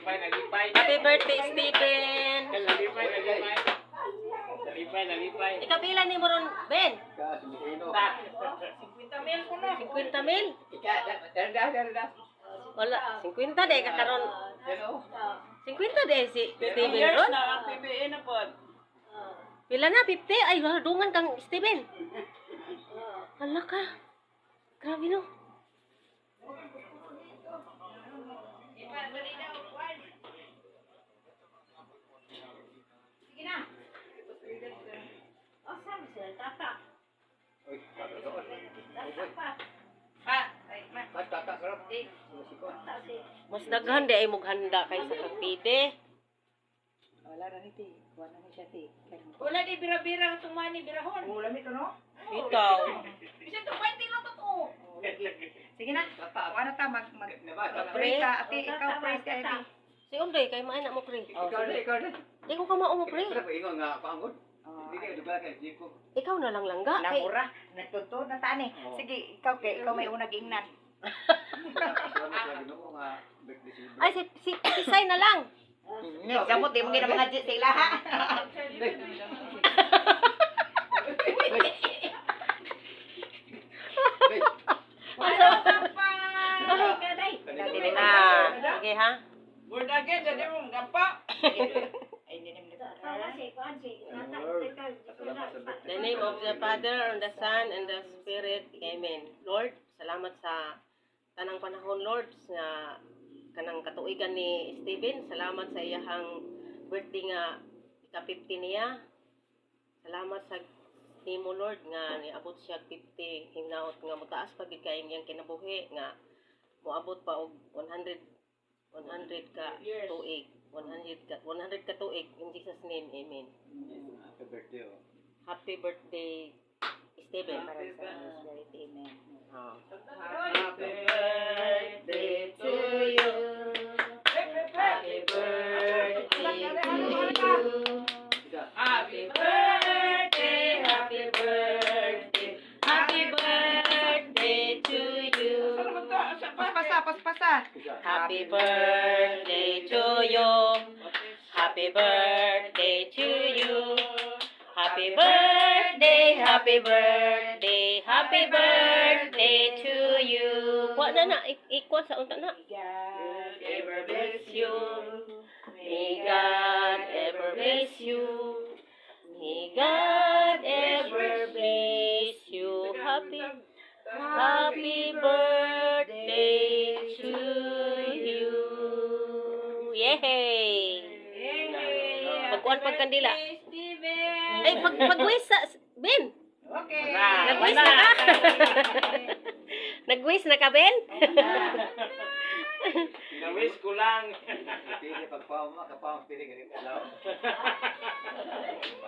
Happy birthday, Steven. Ikaw pila ni mo ron, Ben? 50,000 ko na. 50,000? Wala, 50 de kakaron. 50 de si Steven Years ron. na ang PBA na po. Pila na 50? Ay, dungan kang Steven. Hala ka. Grabe no. Sige na. Oh, sabi sila, tata. Mas daghan di ay mughanda kaysa kang pide. Wala na ni ti. Wala na siya ti. Wala di bira-bira tumani birahon. Wala mi to no? Ikaw. Bisa to 20 lang to. Sige na. Wala ta mag Pray. ka ati ikaw pray ka ati. Si Undoy kay maay na mo pre. Ikaw na. Di ko ka mao mo pre. Pero ingon nga paangod. Hindi kayo diba kay Jiko. Ikaw na lang langga kay. Namura, nagtuntun na tani. Sige, ikaw kay ikaw may unang ingnan. Ay si Say na lang. Samot di mo gina mga sila ha. Sige ha. Word again, jadi mo gapa. Ay hindi naman In the name of the Father, and the Son, and the Spirit. Amen. Lord, salamat sa tanang panahon, Lord, nga kanang katuigan ni Steven. Salamat sa iyahang birthday nga ika-50 niya. Salamat sa nimo, Lord, nga niabot siya 50 hinaot nga mutaas pagid kay iyang kinabuhi nga moabot pa og 100 ka tuig. 100 ka tuig. In Jesus' name, amen. Happy birthday. Happy birthday, Steven. Amen. Oh. Happy birthday to you. Happy birthday to you. Happy birthday, happy birthday. Happy birthday to you. Paspasa. Happy birthday to you. Happy birthday to you. Happy birthday, happy birthday, happy birthday to you. Kuha na na, ikuha sa unta na. God ever bless you. May God ever bless you. May God ever bless you. Happy birthday to you. Yay! Pagkuhan pagkandila. Steven. Ay, pag-wish sa... Ben! Okay. Nag-wish na ka? Nag-wish na ka, Ben? Na-wish ko lang. Pili pagpawang pili ganito.